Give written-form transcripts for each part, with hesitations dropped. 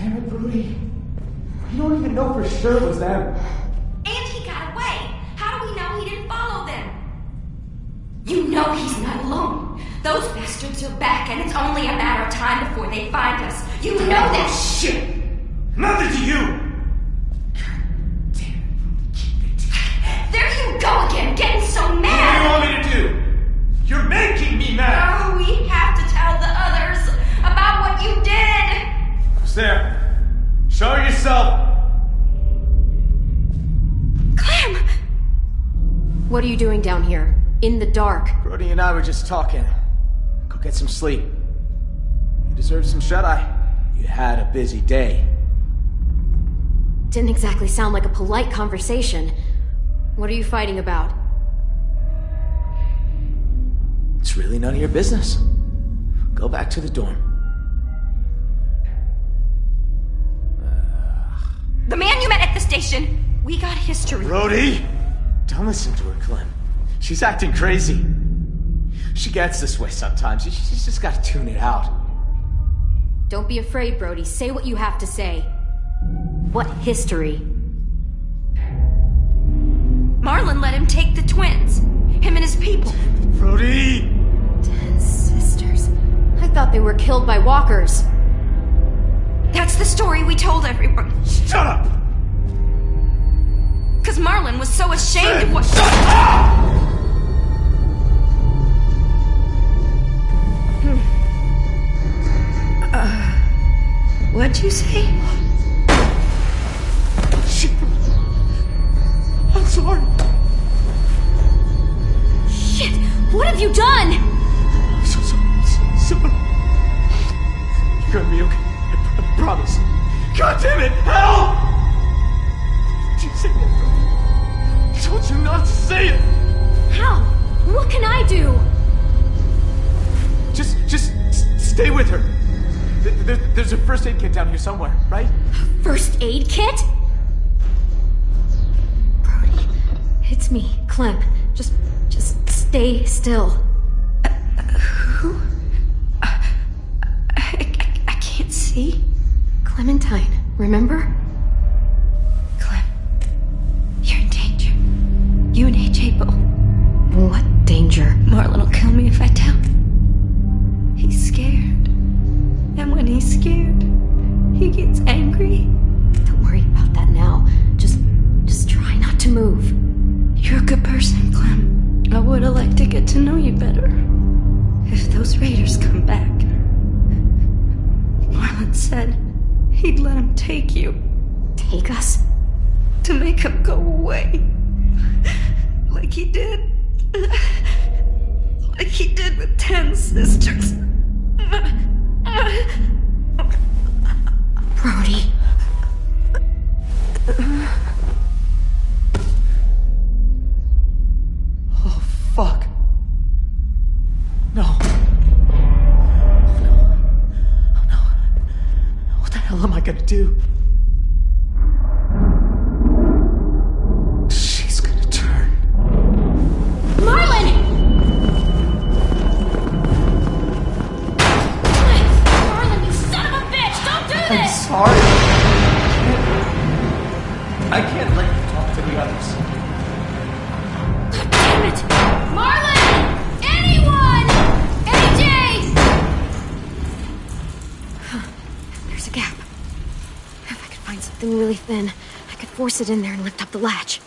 Damn it, Brody. You don't even know for sure it was them. And he got away. How do we know he didn't follow them? You know he's not alone. Those bastards are back, and it's only a matter of time before they find us. You know that shit. Nothing to you. There you go again, getting so What do you mad! want me to do? You're making me mad! Oh, we have to tell the others about what you did! Who's there? Show yourself! Clem! What are you doing down here? In the dark? Brody and I were just talking. Go get some sleep. You deserve some shut-eye. You had a busy day. Didn't exactly sound like a polite conversation. What are you fighting about? It's really none of your business. Go back to the dorm. The man you met at the station, we got history. Brody! Don't listen to her, Clem. She's acting crazy. She gets this way sometimes. She's just gotta tune it out. Don't be afraid, Brody. Say what you have to say. What history? Marlon let him take the twins. Him and his people. Brody! 10 sisters. I thought they were killed by walkers. That's the story we told everyone. Shut up! Because Marlon was so ashamed of what... Shut up! What'd you say? Shit. I'm sorry. Shit! What have you done? I'm so sorry. Sorry. You're gonna be okay. I promise. God damn it! Help! Did you say that, Brody? I told you not to say it! How? What can I do? Just stay with her. There's a first aid kit down here somewhere, right? First aid kit? Brody, it's me, Clem. Just stay still. Who? I can't see. Clementine, remember? Clem, you're in danger. You and AJ both. What danger? Marlon will kill me if I tell. He's scared. And when he's scared, he gets angry. Don't worry about that now. Just try not to move. You're a good person, Clem. I would have liked to get to know you better. If those raiders come back. Marlon said he'd let him take you. Take us? To make him go away. Like he did. Like he did with 10 sisters. Brody. Oh, fuck. No. Oh, no. What the hell am I gonna do? She's gonna turn. Marlon! Marlon, you son of a bitch! Don't do I'm this! sorry. I can't let you talk to the others. God damn it! Marlon! Anyone! AJ! There's a gap. If I could find something really thin, I could force it in there and lift up the latch.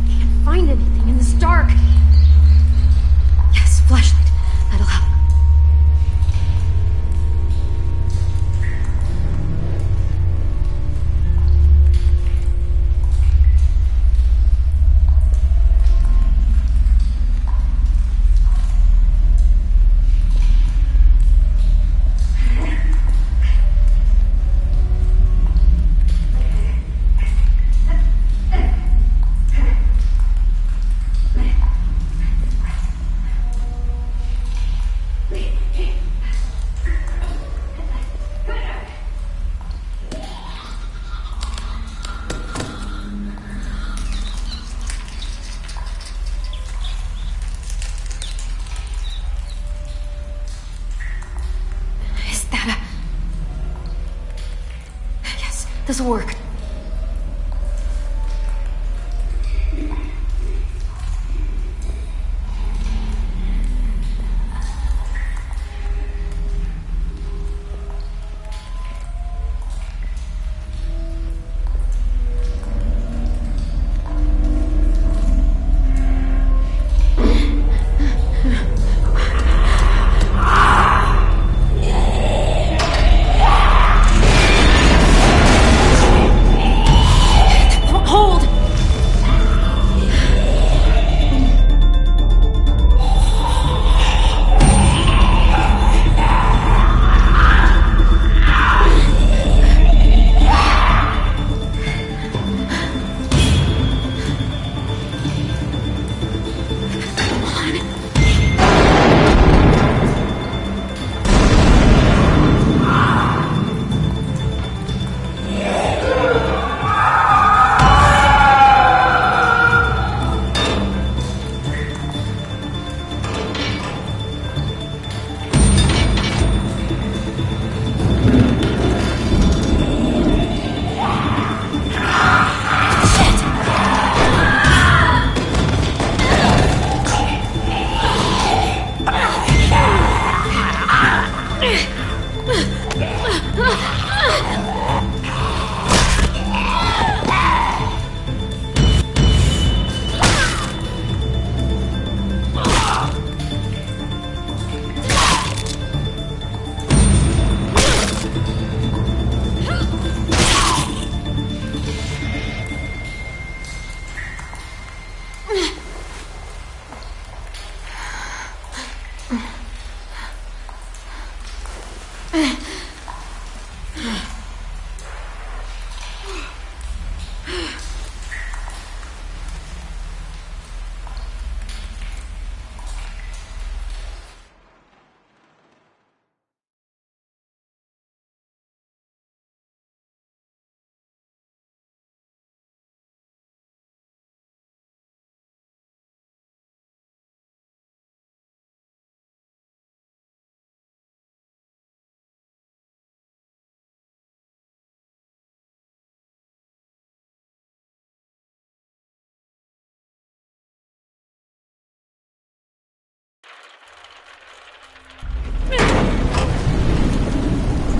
Can't find anything in this dark. Yes, flashlight. That'll help. This'll work. Hold!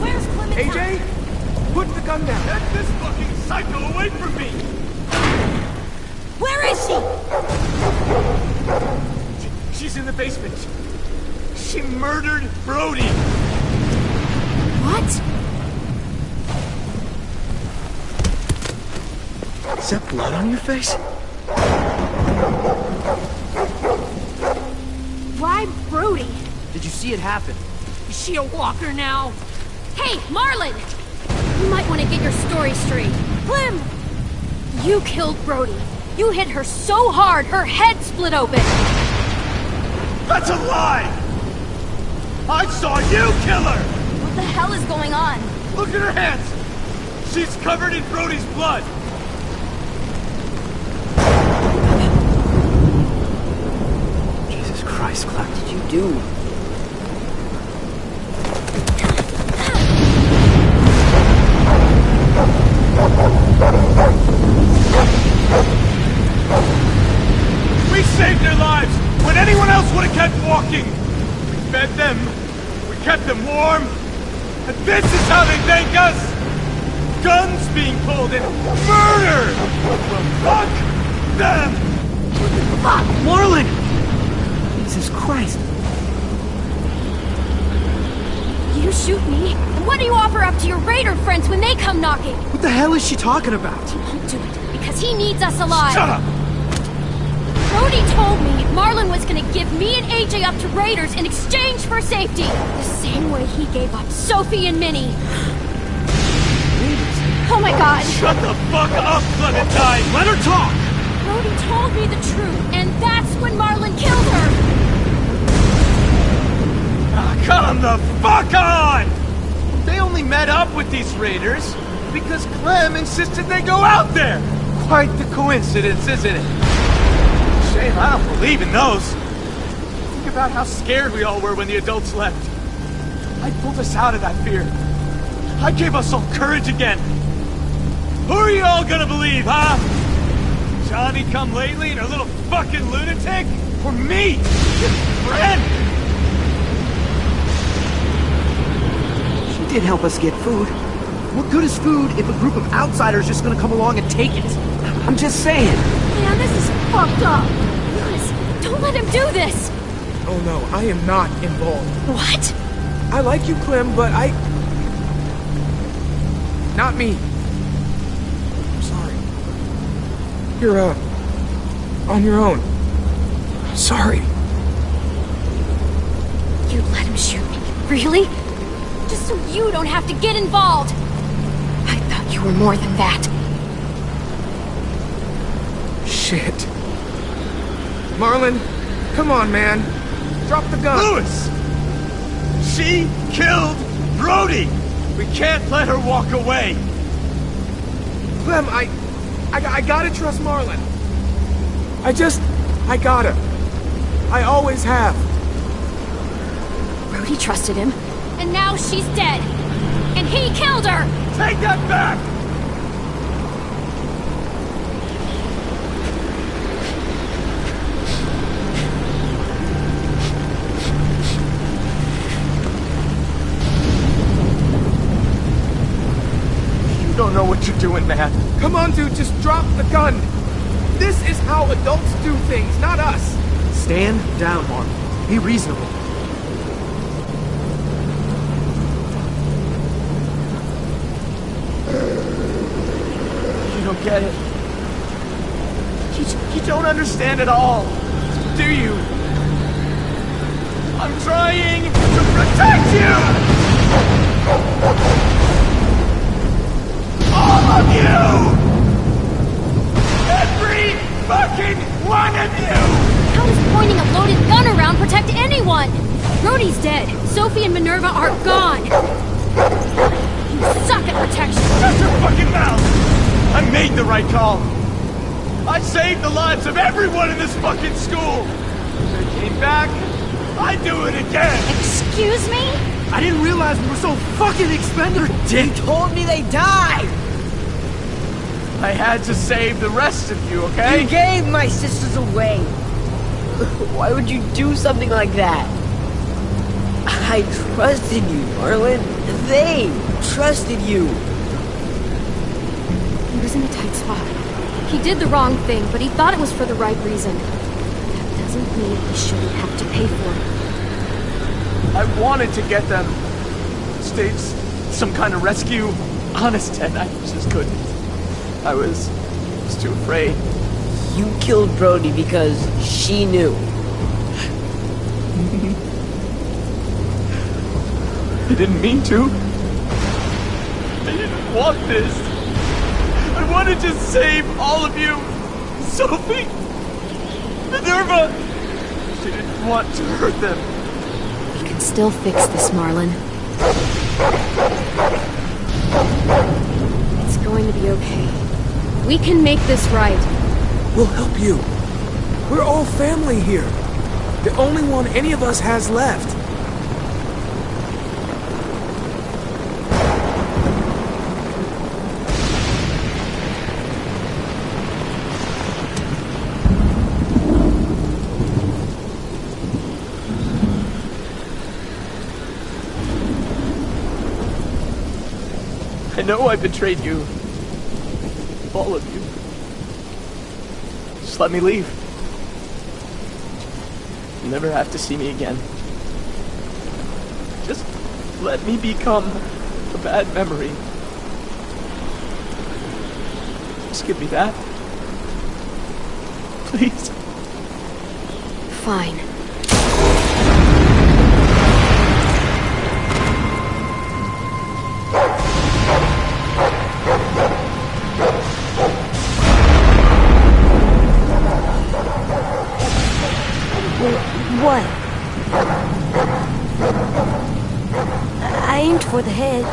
Where's Clementine? AJ, put the gun down. Get this fucking psycho away from me! Where is she? She's in the basement. She murdered Brody. What? Is that blood on your face? Why Brody? Did you see it happen? Is she a walker now? Hey, Marlon! You might want to get your story straight. Clem! You killed Brody. You hit her so hard, her head split open. That's a lie! I saw you kill her! What the hell is going on? Look at her hands! She's covered in Brody's blood! Jesus Christ, Clem, what did you do? We saved their lives when anyone else would have kept walking! We fed them, we kept them warm, and this is how they thank us! Guns being pulled and murder! Well, fuck them! Fuck, Marlon! Jesus Christ. You shoot me, and what do you offer up to your raider friends when they come knocking? What the hell is she talking about? You do it, because he needs us alive. Shut up! Brody told me Marlon was gonna give me and AJ up to raiders in exchange for safety. The same way he gave up Sophie and Minnie. Oh my god! Shut the fuck up, Clementine! Let her talk! Brody told me the truth, and that's when Marlon killed her! Come the fuck on! They only met up with these raiders because Clem insisted they go out there! Quite the coincidence, isn't it? Shame I don't believe in those. Think about how scared we all were when the adults left. I pulled us out of that fear. I gave us all courage again. Who are you all gonna believe, huh? Johnny come lately and a little fucking lunatic? Or me? Your friend? She did help us get food. What good is food if a group of outsiders just gonna come along and take it? I'm just saying. Man, this is fucked up. Lewis, don't let him do this. Oh no, I am not involved. What? I like you, Clem, but not me. I'm sorry. You're, on your own. Sorry. You let him shoot me? Really? Just so you don't have to get involved. I thought you were more than that. Shit. Marlon, come on, man. Drop the gun. Lewis! She killed Brody! We can't let her walk away! Clem, I gotta trust Marlon. I gotta. I always have. Brody trusted him, and now she's dead. And he killed her! Take that back! You don't know what you're doing, man. Come on, dude, just drop the gun. This is how adults do things, not us. Stand down, Marlon. Be reasonable. You don't get it. You don't understand at all, do you? I'm trying to protect you! All of you! Every fucking one of you! How does pointing a loaded gun around protect anyone? Brody's dead. Sophie and Minerva are gone. You suck at protection. Shut your fucking mouth! I made the right call. I saved the lives of everyone in this fucking school. They came back. I do it again. Excuse me? I didn't realize we were so fucking expendable. You told me they died! I had to save the rest of you, okay? You gave my sisters away! Why would you do something like that? I trusted you, Marlon. They trusted you. He was in a tight spot. He did the wrong thing, but he thought it was for the right reason. That doesn't mean he shouldn't have to pay for it. I wanted to get them staged some kind of rescue. Honest, Ted, I just couldn't. I was too afraid. You killed Brody because she knew. I didn't mean to. I didn't want this. I wanted to save all of you. Sophie, Minerva. She didn't want to hurt them. We can still fix this, Marlon. It's going to be okay. We can make this right. We'll help you. We're all family here. The only one any of us has left. I know I betrayed you. All of you. Just let me leave. You'll never have to see me again. Just let me become a bad memory. Just give me that. Please. Fine. What? I aimed for the head.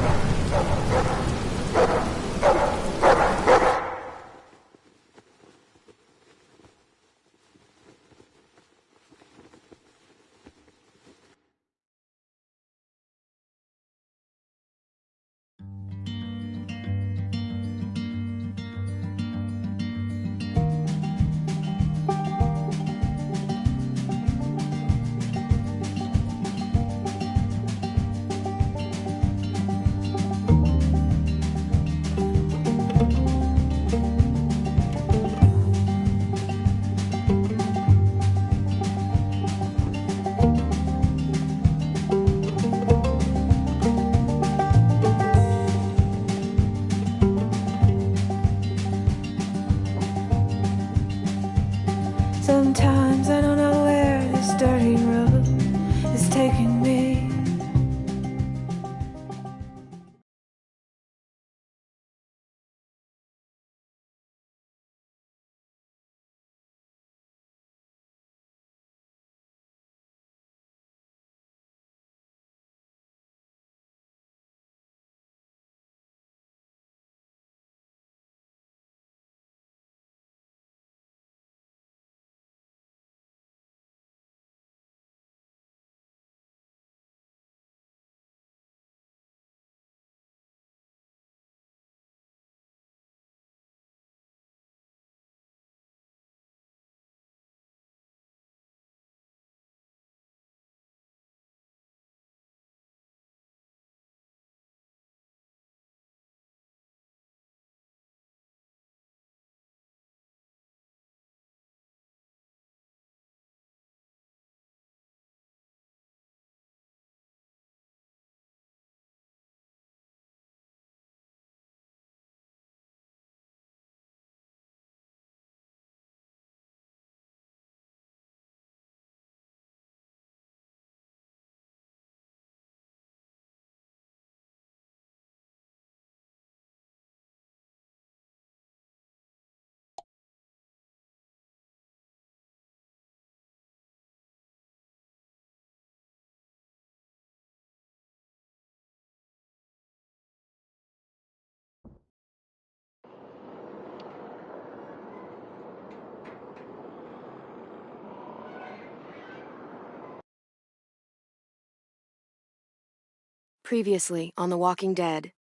Previously on The Walking Dead,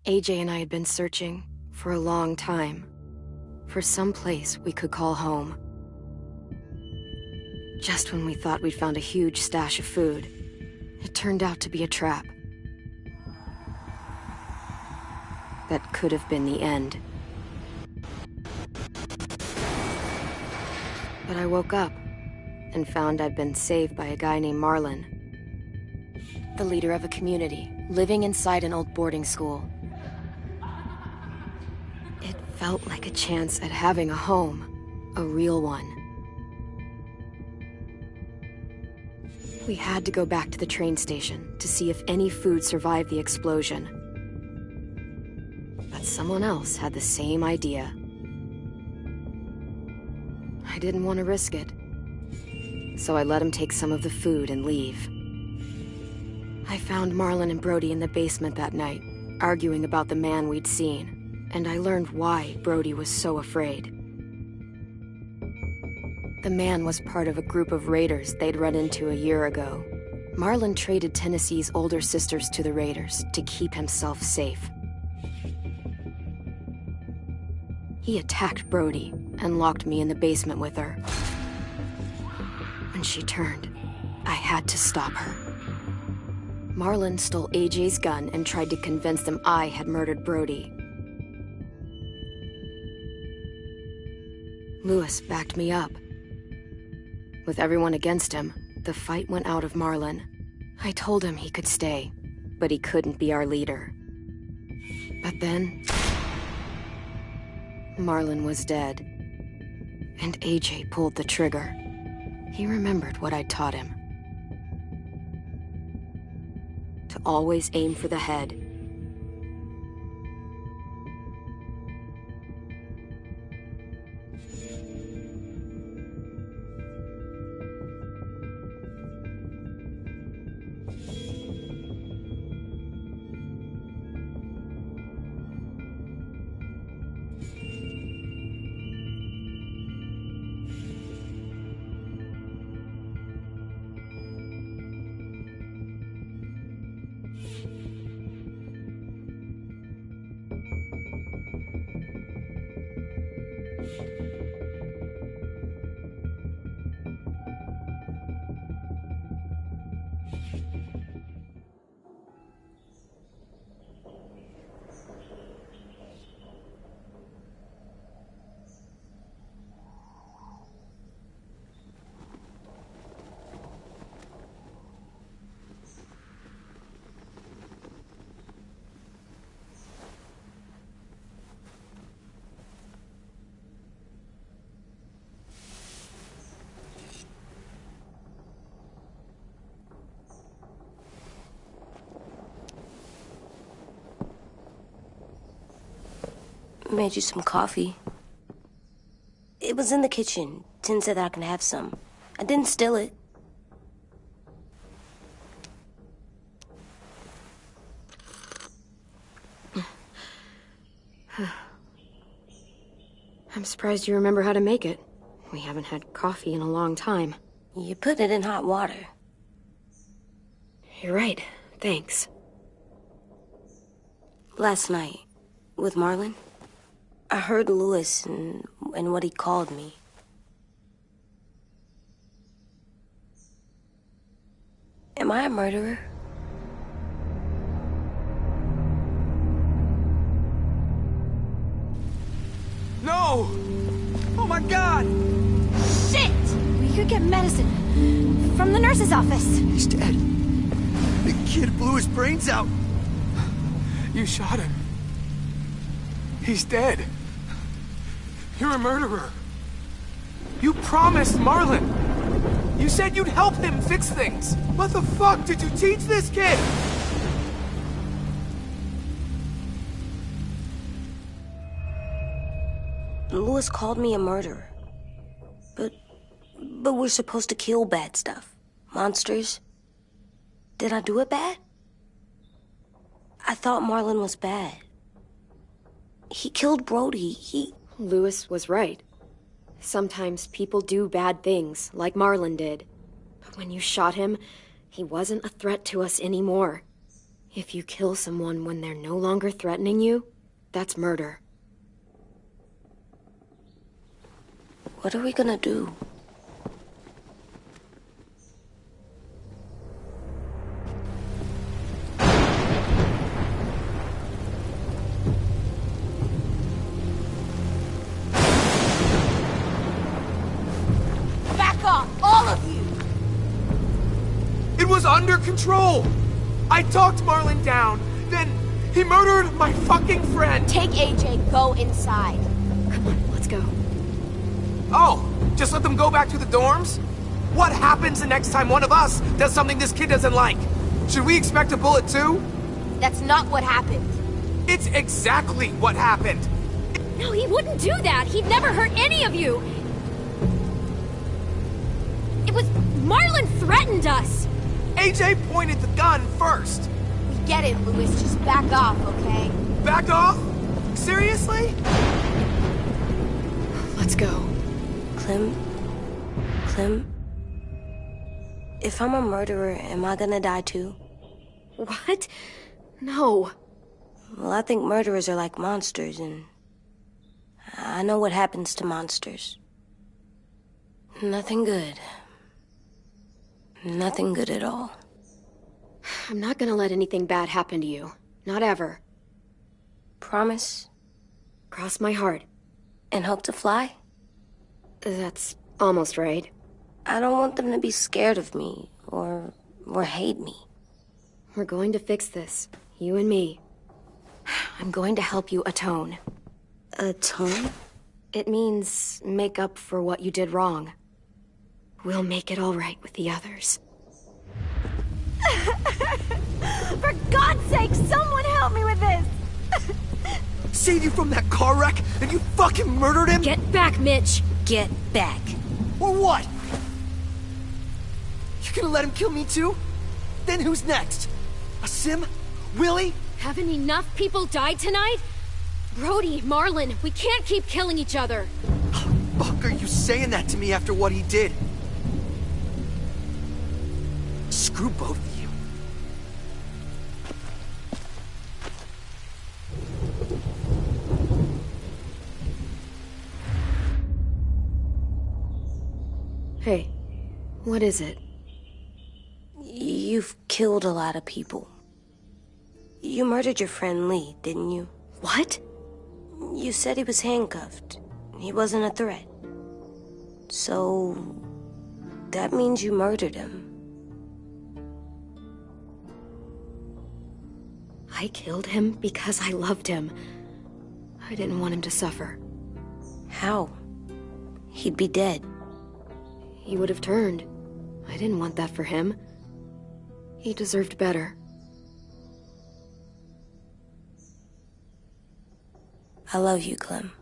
AJ and I had been searching for a long time for some place we could call home. Just when we thought we'd found a huge stash of food, it turned out to be a trap. That could have been the end. But I woke up and found I'd been saved by a guy named Marlin, the leader of a community living inside an old boarding school. It felt like a chance at having a home, a real one. We had to go back to the train station to see if any food survived the explosion. But someone else had the same idea. I didn't want to risk it, so I let him take some of the food and leave. I found Marlin and Brody in the basement that night, arguing about the man we'd seen, and I learned why Brody was so afraid. The man was part of a group of raiders they'd run into a year ago. Marlin traded Tennessee's older sisters to the raiders to keep himself safe. He attacked Brody and locked me in the basement with her. When she turned, I had to stop her. Marlin stole AJ's gun and tried to convince them I had murdered Brody. Lewis backed me up. With everyone against him, the fight went out of Marlin. I told him he could stay, but he couldn't be our leader. But then, Marlin was dead, and AJ pulled the trigger. He remembered what I'd taught him. To always aim for the head. Made you some coffee. It was in the kitchen. Tin said that I can have some. I didn't steal it. I'm surprised you remember how to make it. We haven't had coffee in a long time. You put it in hot water. You're right. Thanks. Last night, with Marlin, I heard Lewis and what he called me. Am I a murderer? No! Oh my God! Shit! We could get medicine from the nurse's office. He's dead. The kid blew his brains out. You shot him. He's dead. You're a murderer. You promised Marlin. You said you'd help him fix things. What the fuck did you teach this kid? Lewis called me a murderer. But we're supposed to kill bad stuff. Monsters. Did I do it bad? I thought Marlin was bad. He killed Brody. Lewis was right. Sometimes people do bad things, like Marlin did. But when you shot him, He wasn't a threat to us anymore. If you kill someone when they're no longer threatening you, that's murder. What are we gonna do? Back off, all of you! It was under control! I talked Marlin down, then he murdered my fucking friend! Take AJ, go inside. Come on, let's go. Oh, just let them go back to the dorms? What happens the next time one of us does something this kid doesn't like? Should we expect a bullet too? That's not what happened. It's exactly what happened! No, he wouldn't do that. He'd never hurt any of you. It was... Marlin threatened us. AJ pointed the gun first! We get it, Louis. Just back off, okay? Back off? Seriously? Let's go. Clem? If I'm a murderer, am I gonna die too? What? No. Well, I think murderers are like monsters, and I know what happens to monsters. Nothing good. Nothing good at all. I'm not gonna let anything bad happen to you. Not ever. Promise? Cross my heart. And hope to fly? That's almost right. I don't want them to be scared of me, or hate me. We're going to fix this. You and me. I'm going to help you atone. Atone? It means make up for what you did wrong. We'll make it all right with the others. For God's sake, someone help me with this! Save you from that car wreck, and you fucking murdered him? Get back, Mitch! Get back. Or what? You gonna let him kill me too? Then who's next? A Sim? Willie? Haven't enough people died tonight? Brody, Marlin, we can't keep killing each other. Fuck are you saying that to me after what he did? Screw both of you. Hey, what is it? You've killed a lot of people. You murdered your friend Lee, didn't you? What? You said he was handcuffed. He wasn't a threat. So... that means you murdered him. I killed him because I loved him. I didn't want him to suffer. How? He'd be dead. He would have turned. I didn't want that for him. He deserved better. I love you, Clem.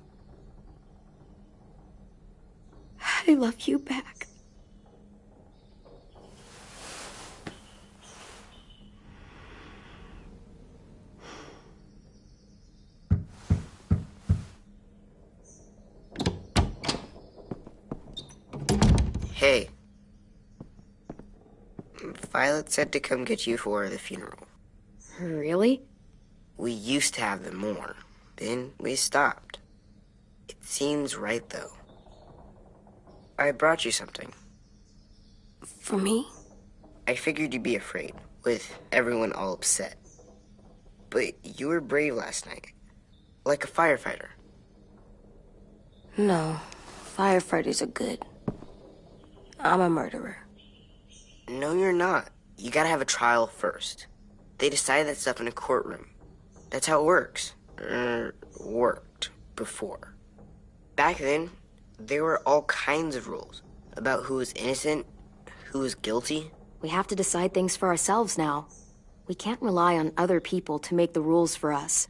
I love you back. Hey. Violet said to come get you for the funeral. Really? We used to have them more. Then we stopped. It seems right, though. I brought you something. For me? I figured you'd be afraid, with everyone all upset. But you were brave last night. Like a firefighter. No. Firefighters are good. I'm a murderer. No, you're not. You gotta have a trial first. They decide that stuff in a courtroom. That's how it works. Worked before. Back then, there were all kinds of rules about who was innocent, who was guilty. We have to decide things for ourselves now. We can't rely on other people to make the rules for us.